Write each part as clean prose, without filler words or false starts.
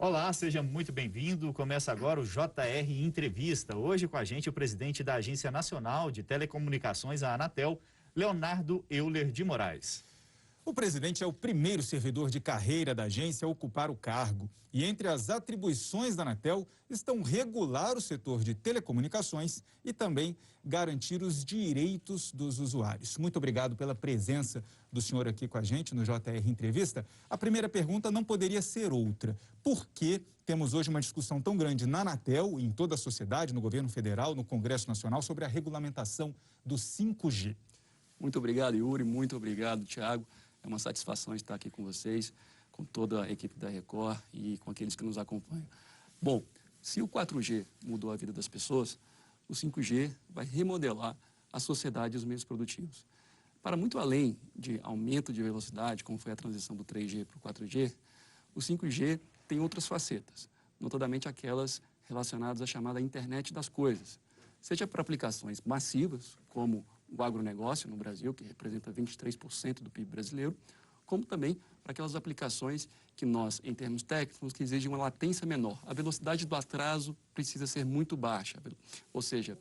Olá, seja muito bem-vindo. Começa agora o JR Entrevista. Hoje com a gente o presidente da Agência Nacional de Telecomunicações, a Anatel, Leonardo Euler de Moraes. O presidente é o primeiro servidor de carreira da agência a ocupar o cargo. E entre as atribuições da Anatel estão regular o setor de telecomunicações e também garantir os direitos dos usuários. Muito obrigado pela presença do senhor aqui com a gente no JR Entrevista. A primeira pergunta não poderia ser outra. Por que temos hoje uma discussão tão grande na Anatel, em toda a sociedade, no governo federal, no Congresso Nacional, sobre a regulamentação do 5G? Muito obrigado, Yuri. Muito obrigado, Thiago. É uma satisfação estar aqui com vocês, com toda a equipe da Record e com aqueles que nos acompanham. Bom, se o 4G mudou a vida das pessoas, o 5G vai remodelar a sociedade e os meios produtivos. Para muito além de aumento de velocidade, como foi a transição do 3G para o 4G, o 5G tem outras facetas, notadamente aquelas relacionadas à chamada internet das coisas, seja para aplicações massivas, como o agronegócio no Brasil, que representa 23% do PIB brasileiro, como também para aquelas aplicações que nós, em termos técnicos, que exigem uma latência menor. A velocidade do atraso precisa ser muito baixa, ou seja,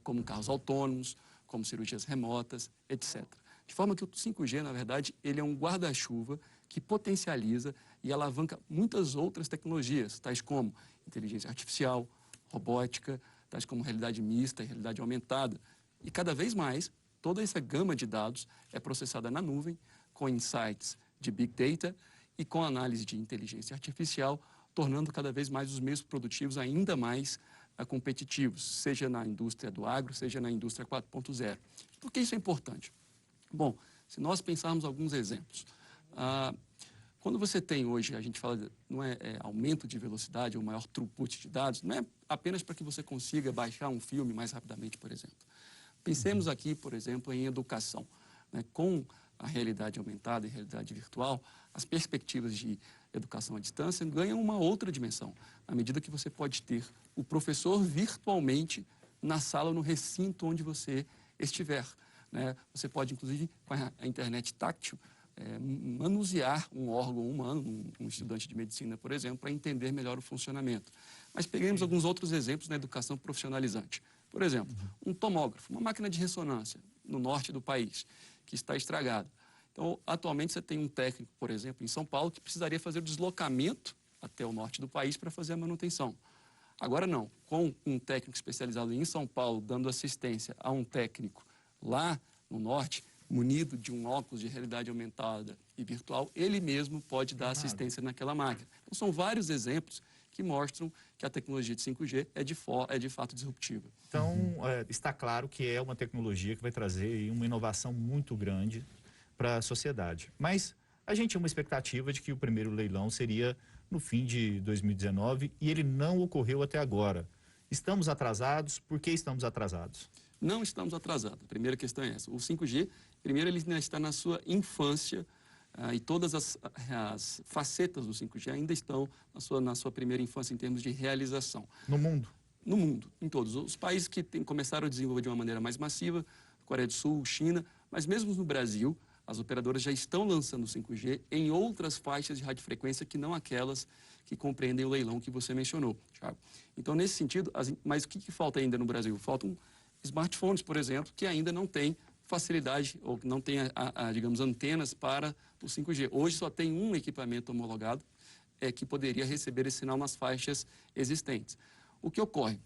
como carros autônomos, como cirurgias remotas, etc. De forma que o 5G, na verdade, ele é um guarda-chuva que potencializa e alavanca muitas outras tecnologias, tais como inteligência artificial, robótica, tais como realidade mista e realidade aumentada. E cada vez mais, toda essa gama de dados é processada na nuvem, com insights de Big Data e com análise de inteligência artificial, tornando cada vez mais os meios produtivos ainda mais competitivos, seja na indústria do agro, seja na indústria 4.0. Por que isso é importante? Bom, se nós pensarmos alguns exemplos, quando você tem hoje, a gente fala, não é aumento de velocidade, ou maior throughput de dados, não é apenas para que você consiga baixar um filme mais rapidamente, por exemplo. Pensemos aqui, por exemplo, em educação. Com a realidade aumentada e realidade virtual, as perspectivas de educação à distância ganham uma outra dimensão, à medida que você pode ter o professor virtualmente na sala ou no recinto onde você estiver. Você pode, inclusive, com a internet táctil, manusear um órgão humano, um estudante de medicina, por exemplo, para entender melhor o funcionamento. Mas peguemos alguns outros exemplos na educação profissionalizante. Por exemplo, um tomógrafo, uma máquina de ressonância no norte do país, que está estragada. Então, atualmente você tem um técnico, por exemplo, em São Paulo, que precisaria fazer o deslocamento até o norte do país para fazer a manutenção. Agora não, com um técnico especializado em São Paulo, dando assistência a um técnico lá no norte, munido de um óculos de realidade aumentada e virtual, ele mesmo pode dar assistência naquela máquina. Então, são vários exemplos que mostram que a tecnologia de 5G é de fato disruptiva. Então, está claro que é uma tecnologia que vai trazer uma inovação muito grande para a sociedade. Mas a gente tinha uma expectativa de que o primeiro leilão seria no fim de 2019 e ele não ocorreu até agora. Estamos atrasados? Por que estamos atrasados? Não estamos atrasados. A primeira questão é essa. O 5G, primeiro, ele ainda está na sua infância, e todas as facetas do 5G ainda estão na sua primeira infância em termos de realização. No mundo? No mundo, em todos. Os países que começaram a desenvolver de uma maneira mais massiva, Coreia do Sul, China, mas mesmo no Brasil, as operadoras já estão lançando o 5G em outras faixas de radiofrequência que não aquelas que compreendem o leilão que você mencionou, Thiago. Então, nesse sentido, mas o que falta ainda no Brasil? Faltam smartphones, por exemplo, que ainda não têm facilidade ou não tem, digamos, antenas para o 5G. Hoje só tem um equipamento homologado que poderia receber esse sinal nas faixas existentes. O que ocorre?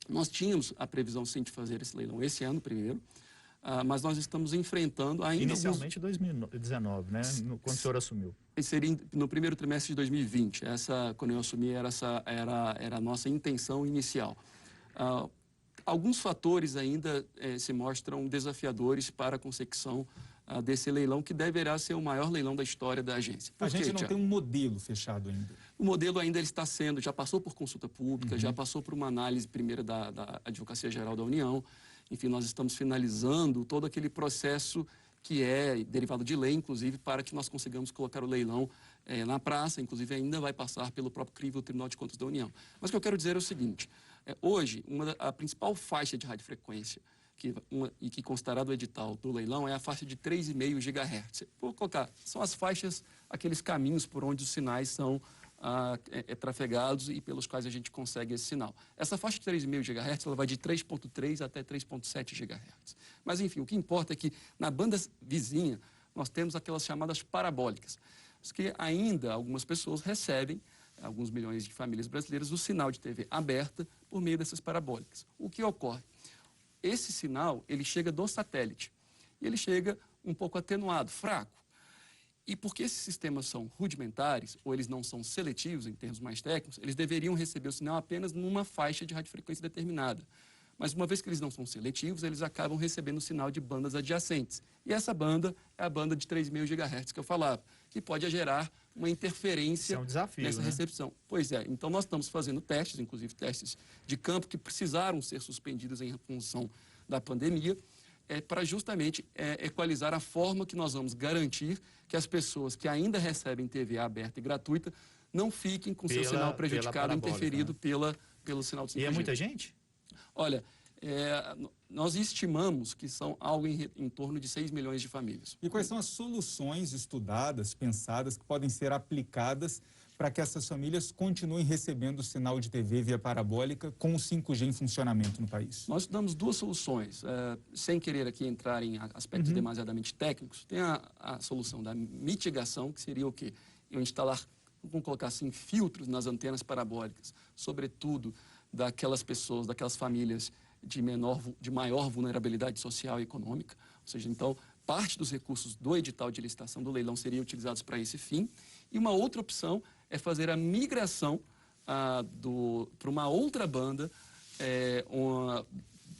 Nós tínhamos a previsão, sim, de fazer esse leilão esse ano primeiro, mas nós estamos enfrentando ainda... Inicialmente em 2019, né? Quando o senhor assumiu. Seria no primeiro trimestre de 2020. Quando eu assumi, era a nossa intenção inicial. Alguns fatores ainda se mostram desafiadores para a consecução desse leilão, que deverá ser o maior leilão da história da agência. A gente não tem um modelo fechado ainda. O modelo ainda ele está sendo, já passou por consulta pública, já passou por uma análise primeira da Advocacia Geral da União. Enfim, nós estamos finalizando todo aquele processo que é derivado de lei, inclusive, para que nós consigamos colocar o leilão na praça, inclusive ainda vai passar pelo próprio crivo Tribunal de Contas da União. Mas o que eu quero dizer é o seguinte, hoje, a principal faixa de radiofrequência que constará do edital do leilão é a faixa de 3,5 GHz. Vou colocar, são as faixas aqueles caminhos por onde os sinais são trafegados e pelos quais a gente consegue esse sinal. Essa faixa de 3,5 GHz ela vai de 3,3 até 3,7 GHz. Mas, enfim, o que importa é que na banda vizinha nós temos aquelas chamadas parabólicas, que ainda algumas pessoas recebem, alguns milhões de famílias brasileiras, o sinal de TV aberta por meio dessas parabólicas. O que ocorre? Esse sinal, ele chega do satélite. E ele chega um pouco atenuado, fraco. E porque esses sistemas são rudimentares, ou eles não são seletivos em termos mais técnicos, eles deveriam receber o sinal apenas numa faixa de radiofrequência determinada. Mas uma vez que eles não são seletivos, eles acabam recebendo o sinal de bandas adjacentes. E essa banda é a banda de 3,5 GHz que eu falava, que pode gerar uma interferência é um desafio, nessa recepção. Pois é, então nós estamos fazendo testes, inclusive testes de campo, que precisaram ser suspendidos em função da pandemia, para justamente equalizar a forma que nós vamos garantir que as pessoas que ainda recebem TV aberta e gratuita não fiquem com seu sinal prejudicado, interferido, né, pelo sinal do 5G. E é muita gente? Olha, nós estimamos que são algo em torno de 6 milhões de famílias. E quais são as soluções estudadas, pensadas, que podem ser aplicadas para que essas famílias continuem recebendo o sinal de TV via parabólica com o 5G em funcionamento no país? Nós estudamos duas soluções, sem querer aqui entrar em aspectos demasiadamente técnicos. Tem a solução da mitigação, que seria o quê? Eu instalar, vamos colocar assim, filtros nas antenas parabólicas, sobretudo daquelas pessoas, daquelas famílias de maior vulnerabilidade social e econômica. Ou seja, então, parte dos recursos do edital de licitação do leilão seriam utilizados para esse fim. E uma outra opção é fazer a migração para uma outra banda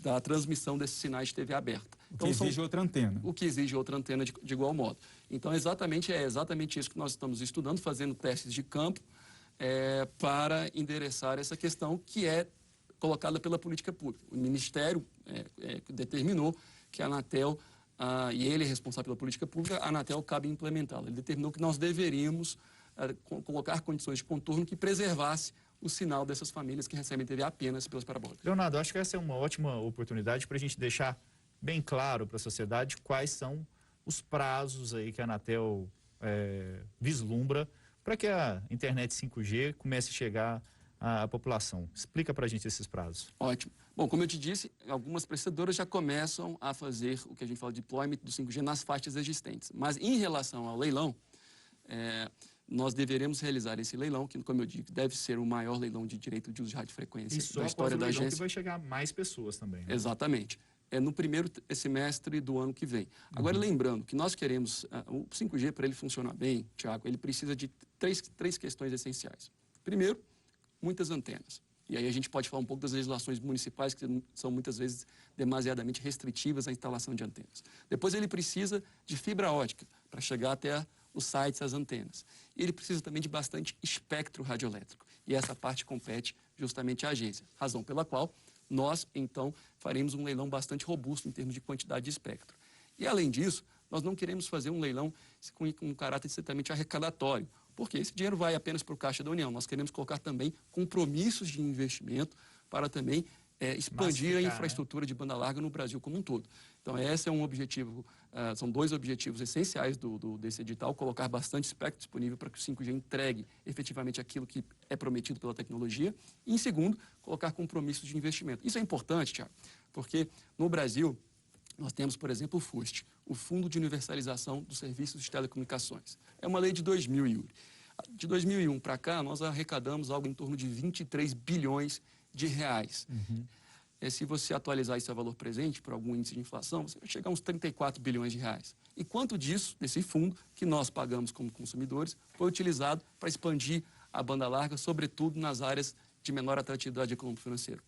da transmissão desses sinais de TV aberta. O que exige outra antena. O que exige outra antena de igual modo. Então, é exatamente isso que nós estamos estudando, fazendo testes de campo para endereçar essa questão que é colocada pela política pública. O Ministério determinou que a Anatel, e ele é responsável pela política pública, a Anatel cabe implementá-la. Ele determinou que nós deveríamos colocar condições de contorno que preservasse o sinal dessas famílias que recebem TV apenas pelas parabólicas. Leonardo, acho que essa é uma ótima oportunidade para a gente deixar bem claro para a sociedade quais são os prazos aí que a Anatel vislumbra para que a internet 5G comece a chegar à população. Explica para a gente esses prazos. Ótimo. Bom, como eu te disse, algumas prestadoras já começam a fazer o que a gente fala de deployment do 5G nas faixas existentes. Mas em relação ao leilão, nós deveremos realizar esse leilão, que, como eu digo, deve ser o maior leilão de direito de uso de radiofrequência da história da agência. Que vai chegar mais pessoas também. Né? Exatamente. No primeiro semestre do ano que vem. Agora, lembrando que nós queremos... o 5G, para ele funcionar bem, Tiago, ele precisa de três questões essenciais. Primeiro, muitas antenas. E aí a gente pode falar um pouco das legislações municipais, que são muitas vezes demasiadamente restritivas à instalação de antenas. Depois, ele precisa de fibra ótica para chegar até os sites, as antenas. E ele precisa também de bastante espectro radioelétrico. E essa parte compete justamente à agência, razão pela qual nós, então, faremos um leilão bastante robusto em termos de quantidade de espectro. E, além disso, nós não queremos fazer um leilão com um caráter estritamente arrecadatório, porque esse dinheiro vai apenas para o Caixa da União. Nós queremos colocar também compromissos de investimento para também expandir a infraestrutura de banda larga no Brasil como um todo. Então, esse é um objetivo, são dois objetivos essenciais desse edital: colocar bastante espectro disponível para que o 5G entregue efetivamente aquilo que é prometido pela tecnologia. E, em segundo, colocar compromissos de investimento. Isso é importante, Tiago, porque no Brasil nós temos, por exemplo, o FUST, o Fundo de Universalização dos Serviços de Telecomunicações. É uma lei de 2000, Yuri. De 2001 para cá, nós arrecadamos algo em torno de 23 bilhões de reais. Se você atualizar isso a valor presente, por algum índice de inflação, você vai chegar a uns 34 bilhões de reais. E quanto disso, desse fundo, que nós pagamos como consumidores, foi utilizado para expandir a banda larga, sobretudo nas áreas de menor atratividade econômico-financeira?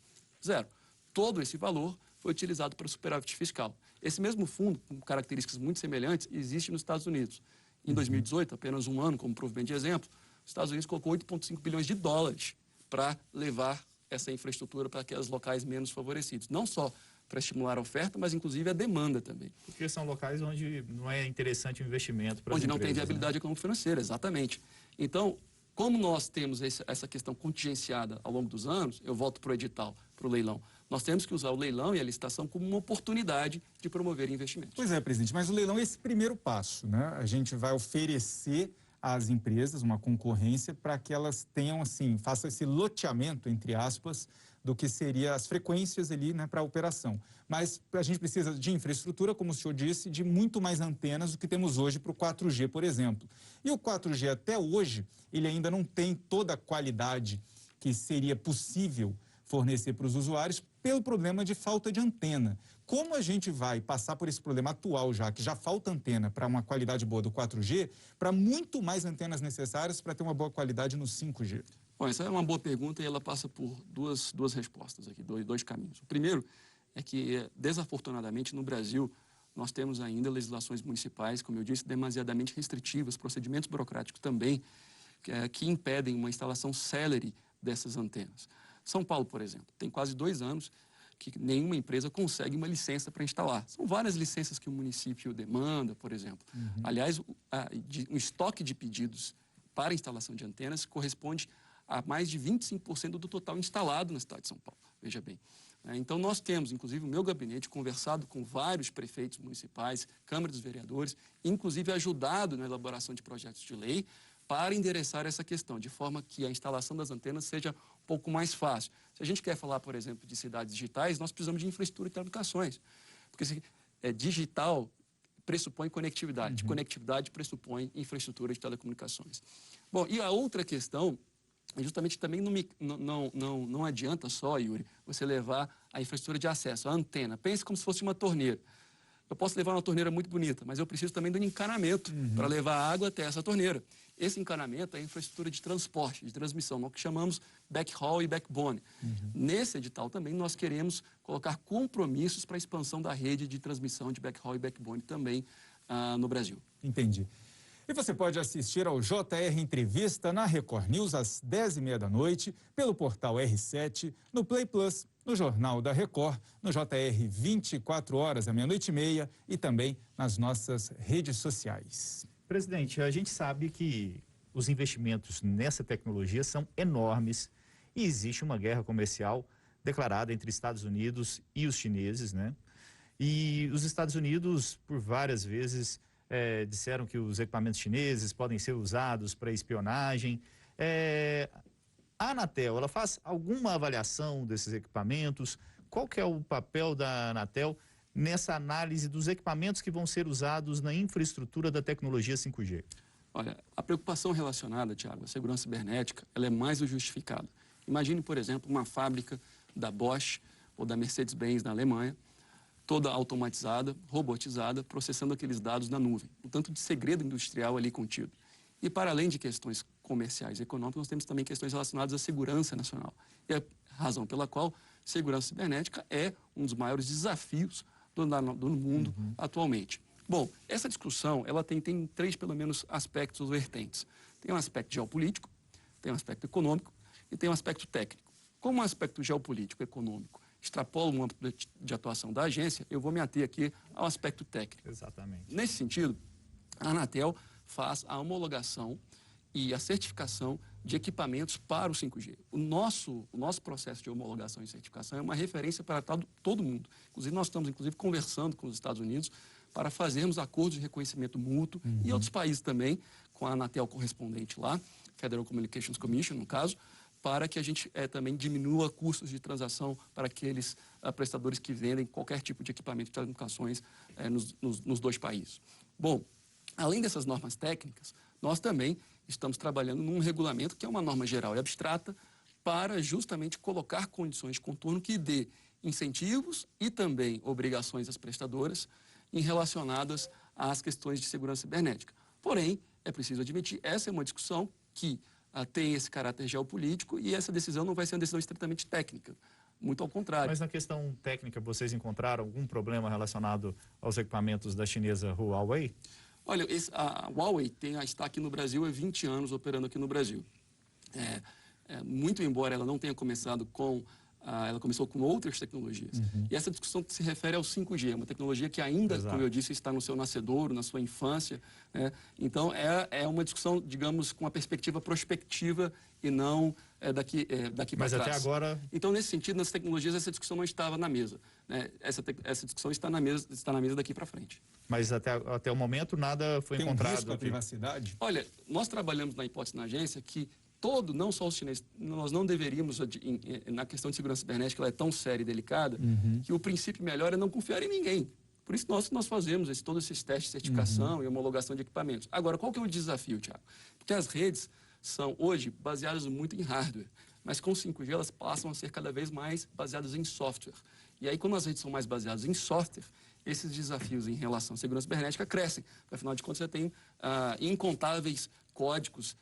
Zero. Todo esse valor foi utilizado para o superávit fiscal. Esse mesmo fundo, com características muito semelhantes, existe nos Estados Unidos. Em 2018, apenas um ano, como provimento de exemplo, os Estados Unidos colocou 8,5 bilhões de dólares para levar essa infraestrutura para aqueles locais menos favorecidos. Não só para estimular a oferta, mas inclusive a demanda também. Porque são locais onde não é interessante o investimento para as empresas. Onde não tem viabilidade né? econômico-financeira, exatamente. Então, como nós temos essa questão contingenciada ao longo dos anos, eu volto para o edital, para o leilão. Nós temos que usar o leilão e a licitação como uma oportunidade de promover investimentos. Pois é, presidente, mas o leilão é esse primeiro passo, né? A gente vai oferecer às empresas, uma concorrência, para que elas tenham, assim, façam esse loteamento, entre aspas, do que seriam as frequências ali, né, para a operação. Mas a gente precisa de infraestrutura, como o senhor disse, de muito mais antenas do que temos hoje para o 4G, por exemplo. E o 4G até hoje, ele ainda não tem toda a qualidade que seria possível fornecer para os usuários pelo problema de falta de antena. Como a gente vai passar por esse problema atual já, que já falta antena para uma qualidade boa do 4G, para muito mais antenas necessárias para ter uma boa qualidade no 5G? Bom, essa é uma boa pergunta e ela passa por duas respostas aqui, dois caminhos. O primeiro é que, desafortunadamente, no Brasil, nós temos ainda legislações municipais, como eu disse, demasiadamente restritivas, procedimentos burocráticos também, que impedem uma instalação célere dessas antenas. São Paulo, por exemplo, tem quase 2 anos que nenhuma empresa consegue uma licença para instalar. São várias licenças que o município demanda, por exemplo. Aliás, um estoque de pedidos para instalação de antenas corresponde a mais de 25% do total instalado na cidade de São Paulo, veja bem. Então, nós temos, inclusive, o meu gabinete conversado com vários prefeitos municipais, Câmara dos Vereadores, inclusive ajudado na elaboração de projetos de lei para endereçar essa questão, de forma que a instalação das antenas seja um pouco mais fácil. Se a gente quer falar, por exemplo, de cidades digitais, nós precisamos de infraestrutura de telecomunicações, porque digital pressupõe conectividade, conectividade pressupõe infraestrutura de telecomunicações. Bom, e a outra questão, justamente também não adianta só, Yuri, você levar a infraestrutura de acesso, a antena. Pense como se fosse uma torneira. Eu posso levar uma torneira muito bonita, mas eu preciso também de um encanamento para levar a água até essa torneira. Esse encanamento é a infraestrutura de transporte, de transmissão, o que chamamos backhaul e backbone. Nesse edital também nós queremos colocar compromissos para a expansão da rede de transmissão de backhaul e backbone também no Brasil. Entendi. E você pode assistir ao JR Entrevista na Record News às 10h30 da noite, pelo portal R7, no Play Plus, no Jornal da Record, no JR 24 horas, à 00h30 e também nas nossas redes sociais. Presidente, a gente sabe que os investimentos nessa tecnologia são enormes e existe uma guerra comercial declarada entre Estados Unidos e os chineses, né? E os Estados Unidos, por várias vezes, disseram que os equipamentos chineses podem ser usados para espionagem. A Anatel, ela faz alguma avaliação desses equipamentos? Qual que é o papel da Anatel nessa análise dos equipamentos que vão ser usados na infraestrutura da tecnologia 5G? Olha, a preocupação relacionada, Tiago, à segurança cibernética, ela é mais do justificada. Imagine, por exemplo, uma fábrica da Bosch ou da Mercedes-Benz na Alemanha, toda automatizada, robotizada, processando aqueles dados na nuvem. Um tanto de segredo industrial ali contido. E para além de questões comerciais e econômicas, nós temos também questões relacionadas à segurança nacional. E a razão pela qual segurança cibernética é um dos maiores desafios do mundo atualmente. Bom, essa discussão, ela tem 3, pelo menos, aspectos ou vertentes. Tem um aspecto geopolítico, tem um aspecto econômico e tem um aspecto técnico. Como um aspecto geopolítico, econômico, extrapola o âmbito de atuação da agência, eu vou me ater aqui ao aspecto técnico. Exatamente. Nesse sentido, a Anatel faz a homologação e a certificação de equipamentos para o 5G. O nosso processo de homologação e certificação é uma referência para todo mundo. Inclusive, nós estamos conversando com os Estados Unidos para fazermos acordos de reconhecimento mútuo e outros países também, com a Anatel correspondente lá, Federal Communications Commission, no caso, para que a gente também diminua custos de transação para aqueles prestadores que vendem qualquer tipo de equipamento de telecomunicações nos 2 países. Bom, além dessas normas técnicas, nós também estamos trabalhando num regulamento que é uma norma geral e abstrata para justamente colocar condições de contorno que dê incentivos e também obrigações às prestadoras relacionadas às questões de segurança cibernética. Porém, é preciso admitir, essa é uma discussão que tem esse caráter geopolítico e essa decisão não vai ser uma decisão estritamente técnica. Muito ao contrário. Mas na questão técnica, vocês encontraram algum problema relacionado aos equipamentos da chinesa Huawei? Olha, a Huawei está aqui no Brasil há 20 anos operando aqui no Brasil. Muito embora ela não tenha começado com ela começou com outras tecnologias. E essa discussão se refere ao 5G, uma tecnologia que ainda, Exato. como eu disse, está no seu nascedouro, na sua infância, né? Então, é uma discussão, digamos, com uma perspectiva prospectiva e não daqui para Mas trás. até agora... Então, nesse sentido, nas tecnologias, essa discussão não estava na mesa, né? Essa discussão está na mesa daqui para frente. Mas até o momento nada foi Tem um encontrado. risco à aqui. privacidade? Olha, nós trabalhamos na hipótese na agência que não só os chineses, nós não deveríamos, na questão de segurança cibernética, ela é tão séria e delicada, que o princípio melhor é não confiar em ninguém. Por isso nós fazemos todos esses testes de certificação e homologação de equipamentos. Agora, qual que é o desafio, Thiago? Porque as redes são, hoje, baseadas muito em hardware, mas com 5G elas passam a ser cada vez mais baseadas em software. E aí, quando as redes são mais baseadas em software, esses desafios em relação à segurança cibernética crescem. Afinal de contas, você tem incontáveis códigos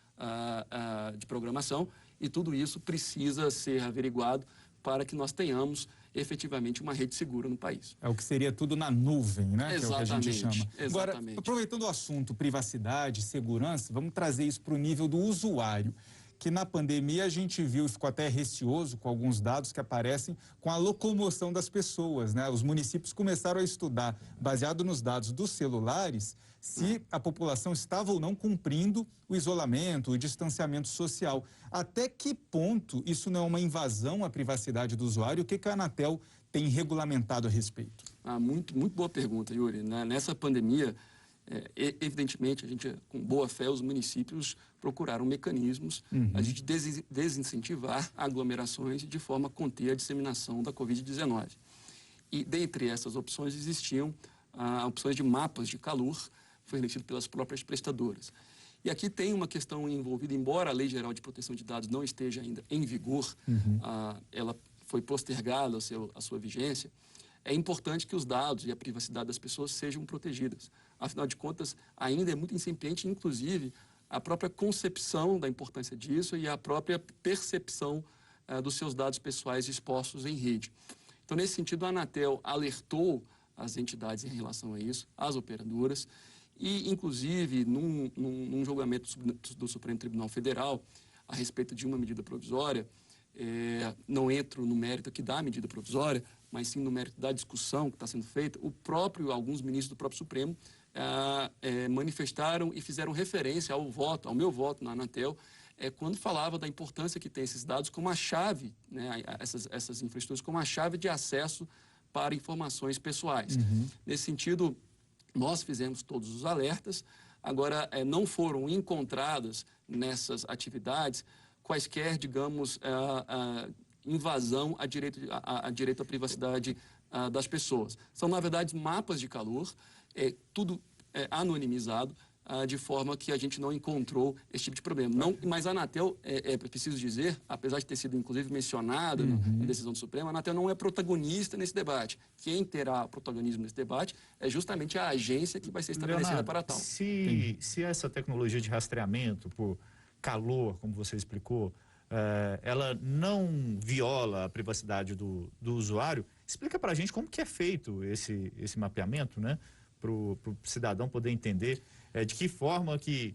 de programação e tudo isso precisa ser averiguado para que nós tenhamos efetivamente uma rede segura no país. É o que seria tudo na nuvem, né? Exatamente, que é o que a gente chama. Agora, exatamente. aproveitando o assunto privacidade, segurança, vamos trazer isso para o nível do usuário, que na pandemia a gente viu e ficou até receoso com alguns dados que aparecem com a locomoção das pessoas, né? Os municípios começaram a estudar, baseado nos dados dos celulares, se a população estava ou não cumprindo o isolamento, o distanciamento social. Até que ponto isso não é uma invasão à privacidade do usuário? O que a Anatel tem regulamentado a respeito? Muito boa pergunta, Yuri. Nessa pandemia, evidentemente, a gente, com boa fé, os municípios procuraram mecanismos a gente desincentivar aglomerações de forma a conter a disseminação da Covid-19. E dentre essas opções existiam opções de mapas de calor fornecidos pelas próprias prestadoras. E aqui tem uma questão envolvida, embora a Lei Geral de Proteção de Dados não esteja ainda em vigor, ela foi postergada a sua vigência, é importante que os dados e a privacidade das pessoas sejam protegidas. Afinal de contas, ainda é muito incipiente, inclusive, a própria concepção da importância disso e a própria percepção dos seus dados pessoais expostos em rede. Então, nesse sentido, a Anatel alertou as entidades em relação a isso, as operadoras, e, inclusive, num julgamento do Supremo Tribunal Federal, a respeito de uma medida provisória, não entro no mérito aqui da medida provisória, mas sim no mérito da discussão que está sendo feita, alguns ministros do próprio Supremo manifestaram e fizeram referência ao meu voto na Anatel, quando falava da importância que tem esses dados como a chave, né, essas infraestruturas como a chave de acesso para informações pessoais. Nesse sentido, nós fizemos todos os alertas, agora não foram encontradas nessas atividades quaisquer, digamos, invasão a direito à privacidade das pessoas. São, na verdade, mapas de calor, tudo anonimizado, de forma que a gente não encontrou esse tipo de problema. Mas a Anatel, preciso dizer, apesar de ter sido, inclusive, mencionada na decisão do Supremo, a Anatel não é protagonista nesse debate. Quem terá protagonismo nesse debate é justamente a agência que vai ser estabelecida, Leonardo, para tal. Se essa tecnologia de rastreamento por calor, como você explicou, ela não viola a privacidade do usuário, explica para a gente como que é feito esse mapeamento, né? Para o cidadão poder entender de que forma que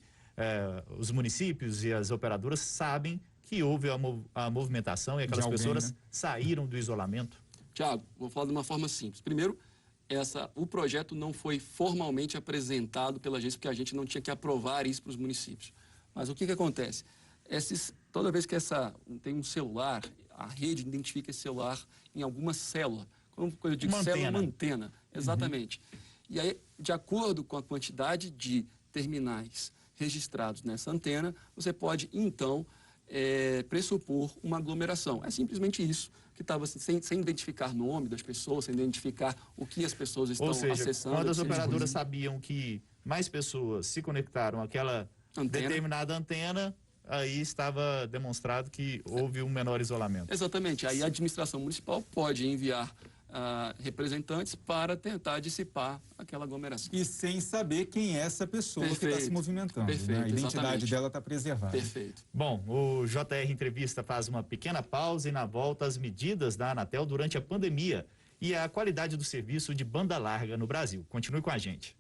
os municípios e as operadoras sabem que houve a movimentação e aquelas pessoas, né, saíram do isolamento. Tiago, vou falar de uma forma simples. Primeiro, o projeto não foi formalmente apresentado pela agência, porque a gente não tinha que aprovar isso para os municípios. Mas o que acontece? Toda vez que tem um celular, a rede identifica esse celular em alguma célula. Quando eu digo célula, uma antena. Exatamente. E aí, de acordo com a quantidade de terminais registrados nessa antena, você pode, então, pressupor uma aglomeração. É simplesmente isso, que estava sem identificar nome das pessoas, sem identificar o que as pessoas estão acessando. Quando as operadoras sabiam que mais pessoas se conectaram àquela determinada antena, aí estava demonstrado que houve um menor isolamento. Exatamente. Aí a administração municipal pode enviar representantes para tentar dissipar aquela aglomeração. E sem saber quem é essa pessoa que está se movimentando. Perfeito, né? A identidade exatamente. dela está preservada. Perfeito. Bom, o JR Entrevista faz uma pequena pausa e na volta as medidas da Anatel durante a pandemia e a qualidade do serviço de banda larga no Brasil. Continue com a gente.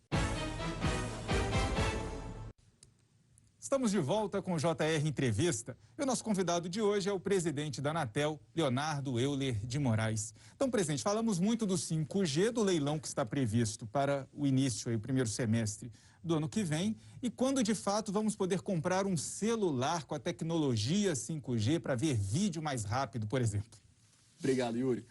Estamos de volta com o JR Entrevista e o nosso convidado de hoje é o presidente da Anatel, Leonardo Euler de Moraes. Então, presidente, falamos muito do 5G, do leilão que está previsto para o início, aí, o primeiro semestre do ano que vem, e quando de fato vamos poder comprar um celular com a tecnologia 5G para ver vídeo mais rápido, por exemplo. Obrigado, Yuri.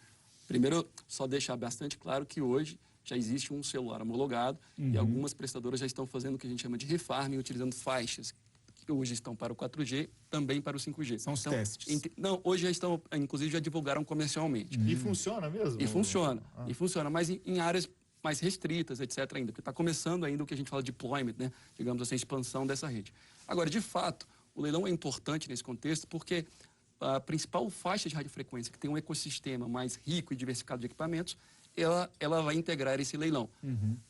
Primeiro, só deixar bastante claro que hoje já existe um celular homologado e algumas prestadoras já estão fazendo o que a gente chama de refarming, utilizando faixas que hoje estão para o 4G, também para o 5G. São os testes. Não, hoje já estão, inclusive já divulgaram comercialmente. E funciona mesmo? E funciona, mas em áreas mais restritas, etc. ainda, porque está começando ainda o que a gente fala de deployment, né? Digamos assim, a expansão dessa rede. Agora, de fato, o leilão é importante nesse contexto porque a principal faixa de radiofrequência, que tem um ecossistema mais rico e diversificado de equipamentos, ela vai integrar esse leilão.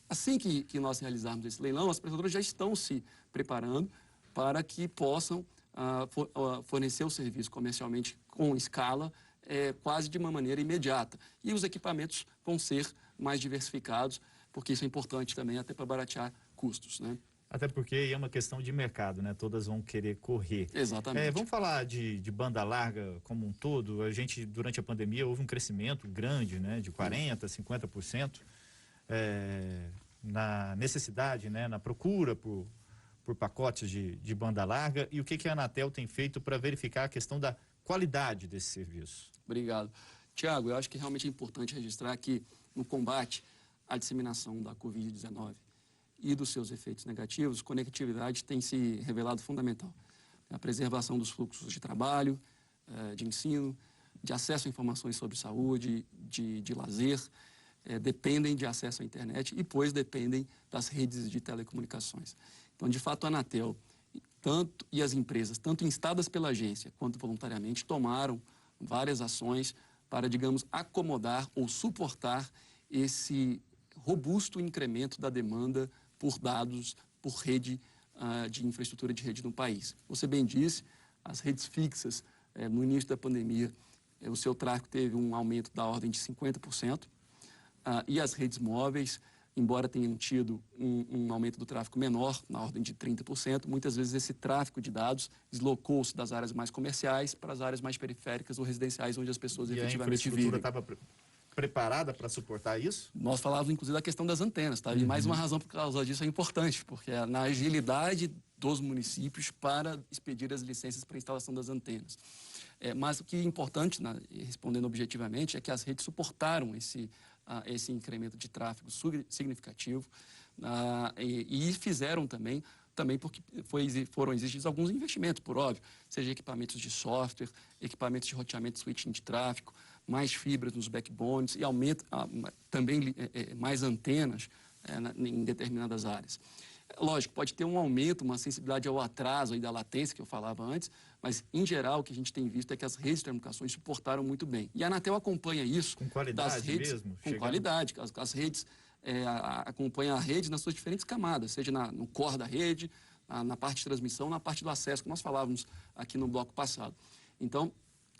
Assim que nós realizarmos esse leilão, as prestadoras já estão se preparando para que possam fornecer o serviço comercialmente com escala, quase de uma maneira imediata. E os equipamentos vão ser mais diversificados, porque isso é importante também, até para baratear custos, né? Até porque é uma questão de mercado, né? Todas vão querer correr. Exatamente. Vamos falar de banda larga como um todo. A gente, durante a pandemia, houve um crescimento grande, né? De 40%, 50%, na necessidade, né? Na procura por pacotes de banda larga. E o que a Anatel tem feito para verificar a questão da qualidade desse serviço? Obrigado. Tiago, eu acho que realmente é importante registrar que no combate à disseminação da Covid-19 e dos seus efeitos negativos, conectividade tem se revelado fundamental. A preservação dos fluxos de trabalho, de ensino, de acesso a informações sobre saúde, de lazer, dependem de acesso à internet e, pois, dependem das redes de telecomunicações. Então, de fato, a Anatel e as empresas, tanto instadas pela agência quanto voluntariamente, tomaram várias ações para, digamos, acomodar ou suportar esse robusto incremento da demanda por dados, por rede de infraestrutura de rede no país. Você bem disse, as redes fixas, no início da pandemia, o seu tráfego teve um aumento da ordem de 50%, e as redes móveis, embora tenham tido um aumento do tráfego menor, na ordem de 30%, muitas vezes esse tráfego de dados deslocou-se das áreas mais comerciais para as áreas mais periféricas ou residenciais, onde as pessoas efetivamente vivem. A infraestrutura estava preparada para suportar isso? Nós falávamos, inclusive, da questão das antenas, tá? E mais uma razão por causa disso é importante, porque é na agilidade dos municípios para expedir as licenças para instalação das antenas. Mas o que é importante, respondendo objetivamente, é que as redes suportaram esse incremento de tráfego significativo e fizeram também porque foram exigidos alguns investimentos, por óbvio, seja equipamentos de software, equipamentos de roteamento e switching de tráfego, mais fibras nos backbones e também mais antenas em determinadas áreas. Lógico, pode ter um aumento, uma sensibilidade ao atraso e da latência que eu falava antes, mas, em geral, o que a gente tem visto é que as redes de telecomunicações suportaram muito bem. E a Anatel acompanha isso. Com qualidade das redes, mesmo? Com qualidade. As redes acompanham a rede nas suas diferentes camadas, seja no core da rede, na parte de transmissão, na parte do acesso, que nós falávamos aqui no bloco passado. Então,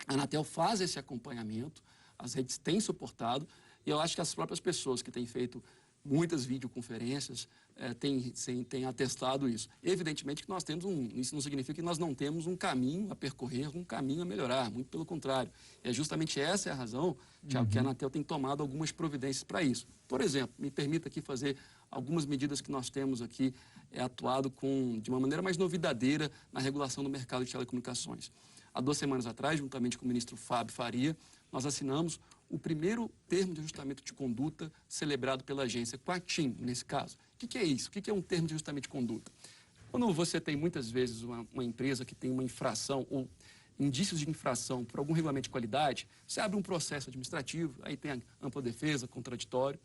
a Anatel faz esse acompanhamento, as redes têm suportado, e eu acho que as próprias pessoas que têm feito muitas videoconferências têm atestado isso. Evidentemente que nós temos isso não significa que nós não temos um caminho a percorrer, um caminho a melhorar, muito pelo contrário. É justamente essa a razão, Tiago, que a Anatel tem tomado algumas providências para isso. Por exemplo, me permita aqui fazer algumas medidas que nós temos aqui atuado de uma maneira mais novidadeira na regulação do mercado de telecomunicações. Há 2 semanas atrás, juntamente com o ministro Fábio Faria, nós assinamos o primeiro termo de ajustamento de conduta celebrado pela agência, com a TIM, nesse caso. O que é isso? O que é um termo de ajustamento de conduta? Quando você tem, muitas vezes, uma empresa que tem uma infração ou indícios de infração por algum regulamento de qualidade, você abre um processo administrativo, aí tem a ampla defesa, contraditório,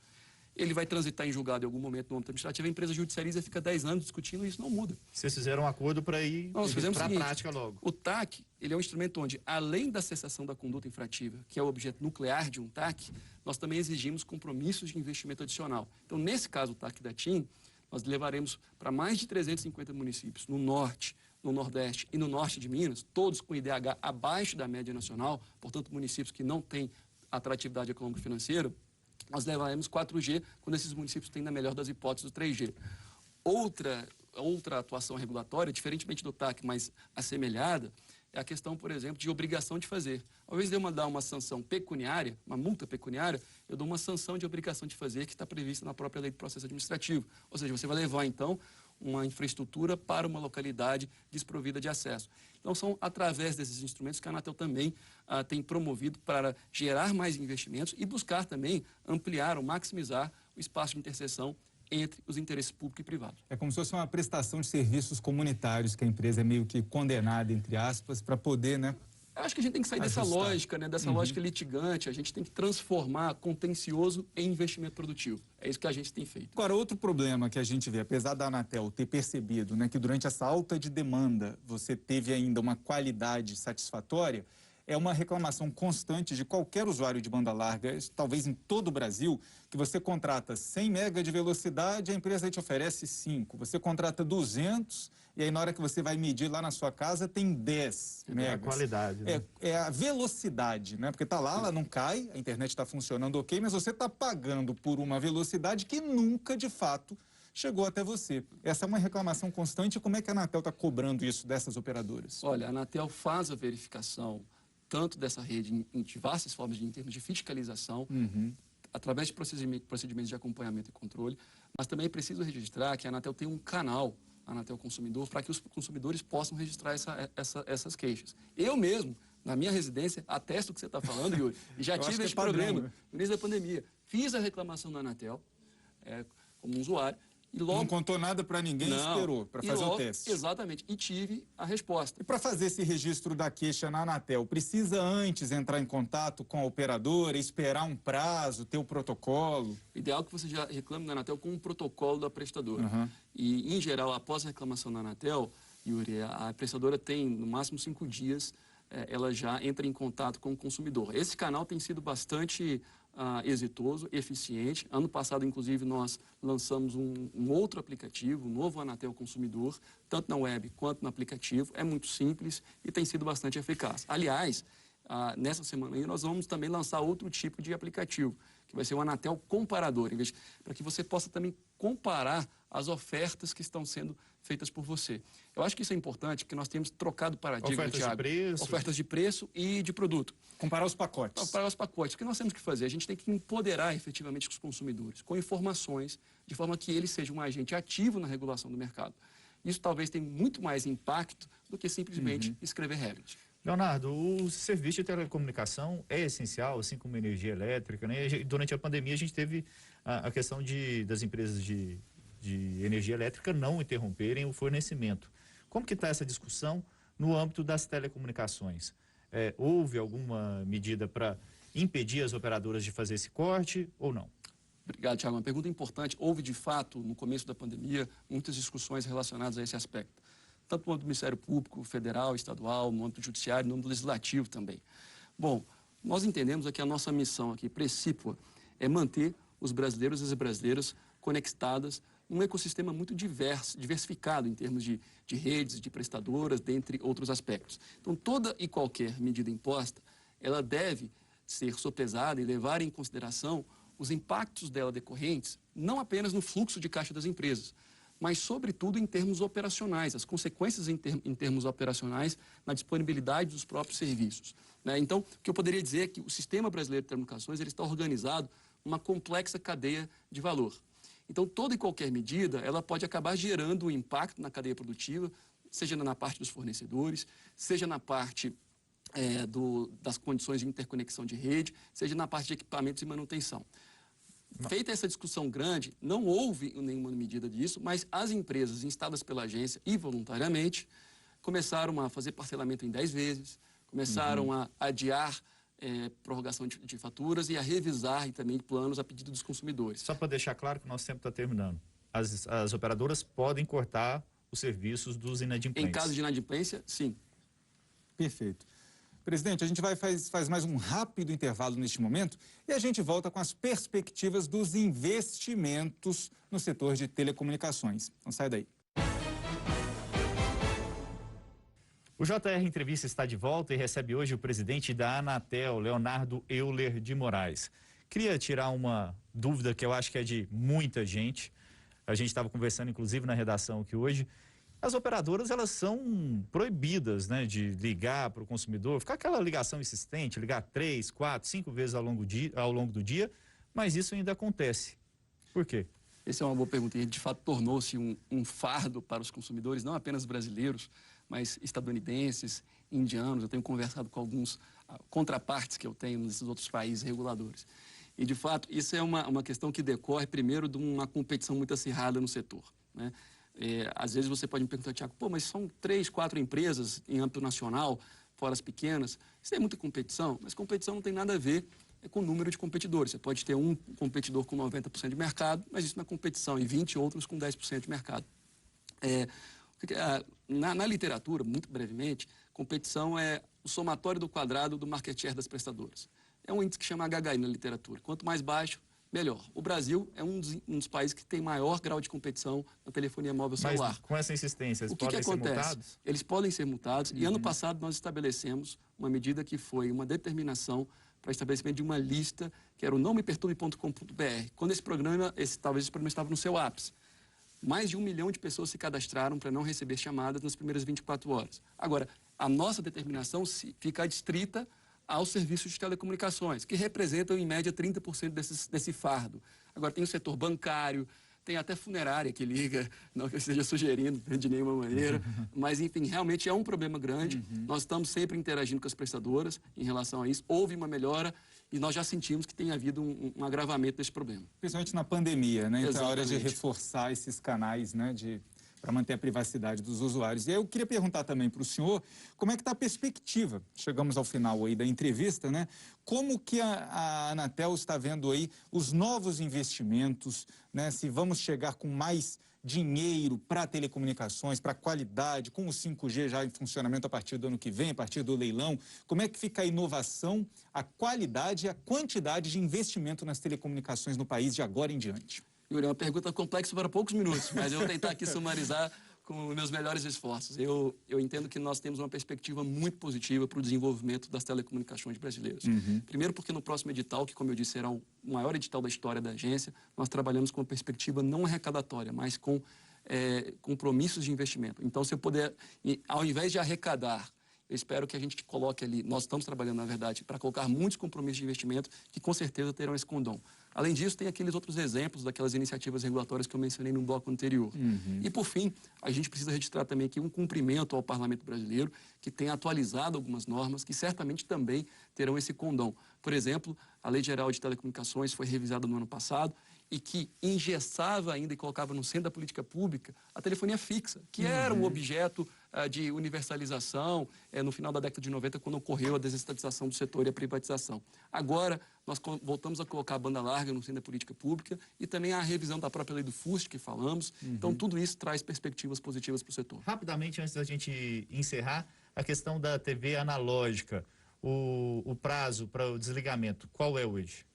ele vai transitar em julgado em algum momento no âmbito administrativo, a empresa judicializa e fica 10 anos discutindo e isso não muda. Vocês fizeram um acordo para ir para a prática logo. O TAC, ele é um instrumento onde, além da cessação da conduta infrativa, que é o objeto nuclear de um TAC, nós também exigimos compromissos de investimento adicional. Então, nesse caso, o TAC da TIM, nós levaremos para mais de 350 municípios no norte, no nordeste e no norte de Minas, todos com IDH abaixo da média nacional, portanto, municípios que não têm atratividade econômica e financeira, nós levaremos 4G quando esses municípios têm, na melhor das hipóteses, o 3G. Outra outra atuação regulatória, diferentemente do TAC, mas assemelhada, é a questão, por exemplo, de obrigação de fazer. Ao invés de eu dar uma sanção pecuniária, uma multa pecuniária, eu dou uma sanção de obrigação de fazer que está prevista na própria lei do processo administrativo. Ou seja, você vai levar, então, uma infraestrutura para uma localidade desprovida de acesso. Então, são através desses instrumentos que a Anatel também tem promovido para gerar mais investimentos e buscar também ampliar ou maximizar o espaço de interseção entre os interesses público e privado. É como se fosse uma prestação de serviços comunitários que a empresa é meio que condenada, entre aspas, para poder, né? Eu acho que a gente tem que sair dessa lógica, né? Dessa lógica litigante. A gente tem que transformar contencioso em investimento produtivo. É isso que a gente tem feito. Agora, outro problema que a gente vê, apesar da Anatel ter percebido, né, que durante essa alta de demanda você teve ainda uma qualidade satisfatória, é uma reclamação constante de qualquer usuário de banda larga, talvez em todo o Brasil, que você contrata 100 mega de velocidade, a empresa te oferece 5. Você contrata 200 e aí na hora que você vai medir lá na sua casa tem 10 megas. É a qualidade, né? É a velocidade, né? Porque tá lá, ela não cai, a internet está funcionando ok, mas você está pagando por uma velocidade que nunca, de fato, chegou até você. Essa é uma reclamação constante. Como é que a Anatel está cobrando isso dessas operadoras? Olha, a Anatel faz a verificação tanto dessa rede em diversas formas, em termos de fiscalização, através de procedimentos de acompanhamento e controle, mas também é preciso registrar que a Anatel tem um canal, a Anatel Consumidor, para que os consumidores possam registrar essas queixas. Eu mesmo, na minha residência, atesto o que você está falando, Yuri, e já tive esse problema no início da pandemia. Fiz a reclamação na Anatel, como usuário, e logo... Não contou nada para ninguém, esperou para fazer o teste. Exatamente, e tive a resposta. E para fazer esse registro da queixa na Anatel, precisa antes entrar em contato com a operadora, esperar um prazo, ter o protocolo? O ideal é que você já reclame na Anatel com um protocolo da prestadora. E, em geral, após a reclamação na Anatel, Yuri, a prestadora tem, no máximo, 5 dias, ela já entra em contato com o consumidor. Esse canal tem sido bastante exitoso, eficiente. Ano passado, inclusive, nós lançamos um outro aplicativo, um novo Anatel Consumidor, tanto na web quanto no aplicativo. É muito simples e tem sido bastante eficaz. Aliás, nessa semana aí, nós vamos também lançar outro tipo de aplicativo, que vai ser o Anatel Comparador, para que você possa também comparar as ofertas que estão sendo feitas por você. Eu acho que isso é importante, porque nós temos trocado paradigma, Thiago. Ofertas de preço e de produto. Comparar os pacotes. Comparar os pacotes. O que nós temos que fazer? A gente tem que empoderar efetivamente os consumidores, com informações, de forma que eles sejam um agente ativo na regulação do mercado. Isso talvez tenha muito mais impacto do que simplesmente escrever regras. Leonardo, o serviço de telecomunicação é essencial, assim como energia elétrica, né? Durante a pandemia a gente teve a questão das empresas de energia elétrica não interromperem o fornecimento. Como que está essa discussão no âmbito das telecomunicações? Houve alguma medida para impedir as operadoras de fazer esse corte ou não? Obrigado, Thiago. Uma pergunta importante. Houve, de fato, no começo da pandemia, muitas discussões relacionadas a esse aspecto. Tanto no âmbito do Ministério Público, federal, estadual, no âmbito judiciário, no âmbito legislativo também. Bom, nós entendemos que a nossa missão aqui, precípua, é manter os brasileiros e as brasileiras conectadas num ecossistema muito diversificado em termos de redes, de prestadoras, dentre outros aspectos. Então, toda e qualquer medida imposta, ela deve ser sopesada e levar em consideração os impactos dela decorrentes, não apenas no fluxo de caixa das empresas, mas, sobretudo, em termos operacionais, as consequências em termos operacionais na disponibilidade dos próprios serviços. Né? Então, o que eu poderia dizer é que o sistema brasileiro de telecomunicações ele está organizado numa complexa cadeia de valor. Então, toda e qualquer medida, ela pode acabar gerando um impacto na cadeia produtiva, seja na parte dos fornecedores, seja na parte das condições de interconexão de rede, seja na parte de equipamentos e manutenção. Feita essa discussão grande, não houve nenhuma medida disso, mas as empresas instadas pela agência e voluntariamente começaram a fazer parcelamento em 10 vezes, começaram a adiar prorrogação de faturas e a revisar também planos a pedido dos consumidores. Só para deixar claro que o nosso tempo está terminando. As operadoras podem cortar os serviços dos inadimplentes. Em caso de inadimplência, sim. Perfeito. Presidente, a gente faz mais um rápido intervalo neste momento e a gente volta com as perspectivas dos investimentos no setor de telecomunicações. Não sai daí. O JR Entrevista está de volta e recebe hoje o presidente da Anatel, Leonardo Euler de Moraes. Queria tirar uma dúvida que eu acho que é de muita gente. A gente estava conversando, inclusive, na redação aqui hoje. As operadoras, elas são proibidas, né, de ligar para o consumidor, ficar aquela ligação insistente, ligar 3, 4, 5 vezes ao longo do dia, mas isso ainda acontece. Por quê? Essa é uma boa pergunta. E, de fato, tornou-se um fardo para os consumidores, não apenas brasileiros, mas estadunidenses, indianos. Eu tenho conversado com alguns contrapartes que eu tenho nesses outros países reguladores. E, de fato, isso é uma questão que decorre, primeiro, de uma competição muito acirrada no setor, né? Às vezes você pode me perguntar, Tiago, pô, mas são 3, 4 empresas em âmbito nacional, fora as pequenas. Isso é muita competição, mas competição não tem nada a ver com o número de competidores. Você pode ter um competidor com 90% de mercado, mas isso não é competição, e 20 outros com 10% de mercado. Na literatura, muito brevemente, competição é o somatório do quadrado do market share das prestadoras. É um índice que chama HHI na literatura. Quanto mais baixo, melhor. O Brasil é um dos países que tem maior grau de competição na telefonia móvel celular. Mas com essa insistência, eles podem ser multados? Eles podem ser multados. E ano passado nós estabelecemos uma medida que foi uma determinação para estabelecimento de uma lista que era o nomeperturbe.com.br. Quando talvez esse programa estava no seu ápice. Mais de 1 milhão de pessoas se cadastraram para não receber chamadas nas primeiras 24 horas. Agora, a nossa determinação fica adstrita aos serviços de telecomunicações, que representam, em média, 30% desse fardo. Agora, tem o setor bancário, tem até funerária que liga, não que eu esteja sugerindo de nenhuma maneira, mas, enfim, realmente é um problema grande. Nós estamos sempre interagindo com as prestadoras em relação a isso. Houve uma melhora e nós já sentimos que tem havido um agravamento desse problema. Principalmente na pandemia, né? Então é hora de Exatamente. reforçar esses canais, né, para manter a privacidade dos usuários. E aí eu queria perguntar também para o senhor, como é que está a perspectiva? Chegamos ao final aí da entrevista, né? Como que a Anatel está vendo aí os novos investimentos, né? Se vamos chegar com mais dinheiro para telecomunicações, para qualidade, com o 5G já em funcionamento a partir do ano que vem, a partir do leilão. Como é que fica a inovação, a qualidade e a quantidade de investimento nas telecomunicações no país de agora em diante? Yuri, é uma pergunta complexa para poucos minutos, mas eu vou tentar aqui sumarizar com meus melhores esforços. Eu entendo que nós temos uma perspectiva muito positiva para o desenvolvimento das telecomunicações brasileiras. Primeiro porque no próximo edital, que como eu disse será o maior edital da história da agência, nós trabalhamos com uma perspectiva não arrecadatória, mas com compromissos de investimento. Então, se eu puder, ao invés de arrecadar, eu espero que a gente coloque ali, nós estamos trabalhando, na verdade, para colocar muitos compromissos de investimento que com certeza terão esse condom. Além disso, tem aqueles outros exemplos daquelas iniciativas regulatórias que eu mencionei no bloco anterior. E, por fim, a gente precisa registrar também aqui um cumprimento ao Parlamento brasileiro, que tem atualizado algumas normas que certamente também terão esse condom. Por exemplo, a Lei Geral de Telecomunicações foi revisada no ano passado e que engessava ainda e colocava no centro da política pública a telefonia fixa, que era um objeto de universalização no final da década de 90, quando ocorreu a desestatização do setor e a privatização. Agora, nós voltamos a colocar a banda larga no centro da política pública e também a revisão da própria lei do FUST, que falamos. Então, tudo isso traz perspectivas positivas para o setor. Rapidamente, antes da gente encerrar, a questão da TV analógica, o prazo para o desligamento, qual é hoje?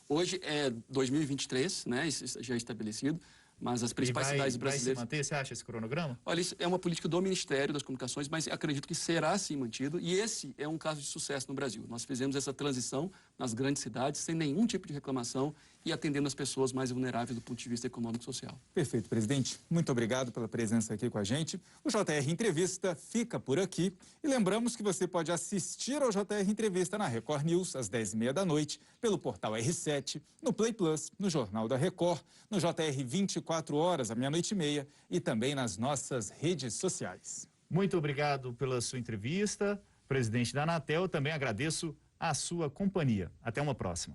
Hoje é 2023, né? Isso já é estabelecido, mas as principais cidades brasileiras... Vai se manter, você acha, esse cronograma? Olha, isso é uma política do Ministério das Comunicações, mas acredito que será sim mantido, e esse é um caso de sucesso no Brasil. Nós fizemos essa transição nas grandes cidades, sem nenhum tipo de reclamação e atendendo as pessoas mais vulneráveis do ponto de vista econômico e social. Perfeito, presidente. Muito obrigado pela presença aqui com a gente. O JR Entrevista fica por aqui. E lembramos que você pode assistir ao JR Entrevista na Record News às 10h30 da noite, pelo portal R7, no Play Plus, no Jornal da Record, no JR 24 horas, à meia-noite e meia, e também nas nossas redes sociais. Muito obrigado pela sua entrevista, presidente da Anatel. Também agradeço a sua companhia. Até uma próxima.